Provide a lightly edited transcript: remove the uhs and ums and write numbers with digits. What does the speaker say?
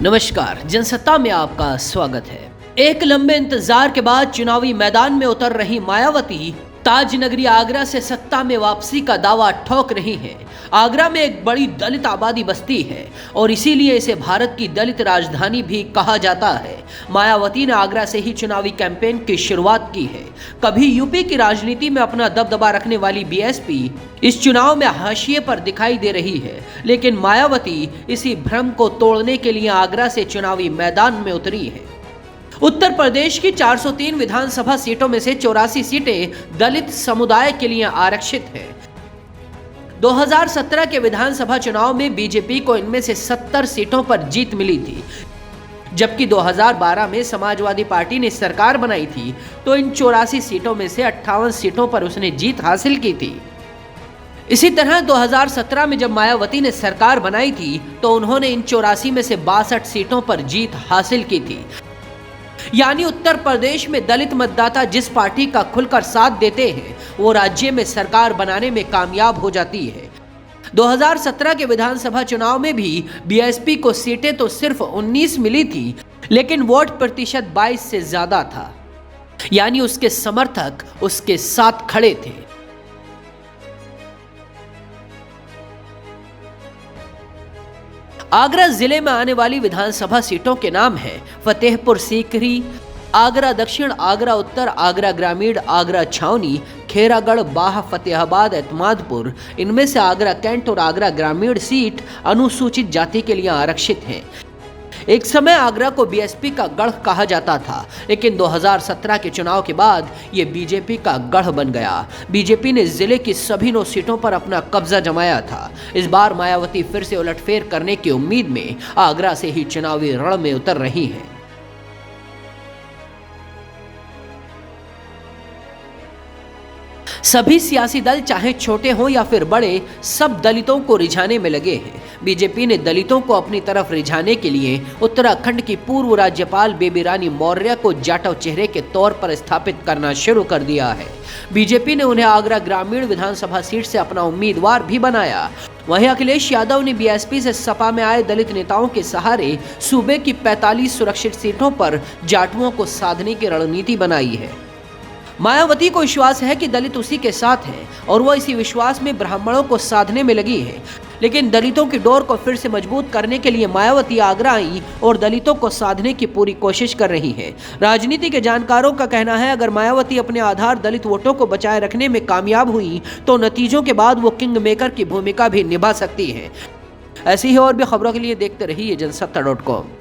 नमस्कार, जनसत्ता में आपका स्वागत है। एक लंबे इंतजार के बाद चुनावी मैदान में उतर रही मायावती ताज नगरी आगरा से सत्ता में वापसी का दावा ठोक रही है। आगरा में एक बड़ी दलित आबादी बसती है और इसीलिए इसे भारत की दलित राजधानी भी कहा जाता है। मायावती ने आगरा से ही चुनावी कैंपेन की शुरुआत की है। कभी यूपी की राजनीति में अपना दबदबा रखने वाली बीएसपी इस चुनाव में हाशिए पर दिखाई दे रही है, लेकिन मायावती इसी भ्रम को तोड़ने के लिए आगरा से चुनावी मैदान में उतरी है। उत्तर प्रदेश की 403 विधानसभा सीटों में से 84 सीटें दलित समुदाय के लिए आरक्षित हैं। 2017 के विधानसभा चुनाव में बीजेपी को इनमें से 70 सीटों पर जीत मिली थी, जबकि 2012 में समाजवादी पार्टी ने सरकार बनाई थी तो इन 84 सीटों में से 58 सीटों पर उसने जीत हासिल की थी। इसी तरह 2017 में जब मायावती ने सरकार बनाई थी तो उन्होंने इन 84 में से 62 सीटों पर जीत हासिल की थी। यानी उत्तर प्रदेश में दलित मतदाता जिस पार्टी का खुलकर साथ देते हैं वो राज्य में सरकार बनाने में कामयाब हो जाती है। 2017 के विधानसभा चुनाव में भी बीएसपी को सीटें तो सिर्फ 19 मिली थी, लेकिन वोट प्रतिशत 22 से ज्यादा था, यानी उसके समर्थक उसके साथ खड़े थे। आगरा जिले में आने वाली विधानसभा सीटों के नाम हैं फतेहपुर सीकरी, आगरा दक्षिण, आगरा उत्तर, आगरा ग्रामीण, आगरा छावनी, खेरागढ़, बाह, फतेहाबाद, एतमादपुर। इनमें से आगरा कैंट और आगरा ग्रामीण सीट अनुसूचित जाति के लिए आरक्षित हैं। एक समय आगरा को बीएसपी का गढ़ कहा जाता था, लेकिन 2017 के चुनाव के बाद ये बीजेपी का गढ़ बन गया। बीजेपी ने जिले की सभी 9 सीटों पर अपना कब्जा जमाया था। इस बार मायावती फिर से उलटफेर करने की उम्मीद में आगरा से ही चुनावी रण में उतर रही हैं। सभी सियासी दल चाहे छोटे हों या फिर बड़े, सब दलितों को रिझाने में लगे हैं। बीजेपी ने दलितों को अपनी तरफ रिझाने के लिए उत्तराखंड की पूर्व राज्यपाल बेबी रानी मौर्य को जाटव चेहरे के तौर पर स्थापित करना शुरू कर दिया है। बीजेपी ने उन्हें आगरा ग्रामीण विधानसभा सीट से अपना उम्मीदवार भी बनाया। वहीं अखिलेश यादव ने बीएसपी से सपा में आए दलित नेताओं के सहारे सूबे की 45 सुरक्षित सीटों पर जाटुओं को साधने की रणनीति बनाई है। मायावती को विश्वास है कि दलित उसी के साथ हैं और वो इसी विश्वास में ब्राह्मणों को साधने में लगी है। लेकिन दलितों की डोर को फिर से मजबूत करने के लिए मायावती आगरा आई और दलितों को साधने की पूरी कोशिश कर रही है। राजनीति के जानकारों का कहना है, अगर मायावती अपने आधार दलित वोटों को बचाए रखने में कामयाब हुई तो नतीजों के बाद वो किंग मेकर की भूमिका भी निभा सकती है। ऐसी ही और भी खबरों के लिए देखते रहिए जनसत्ता.com।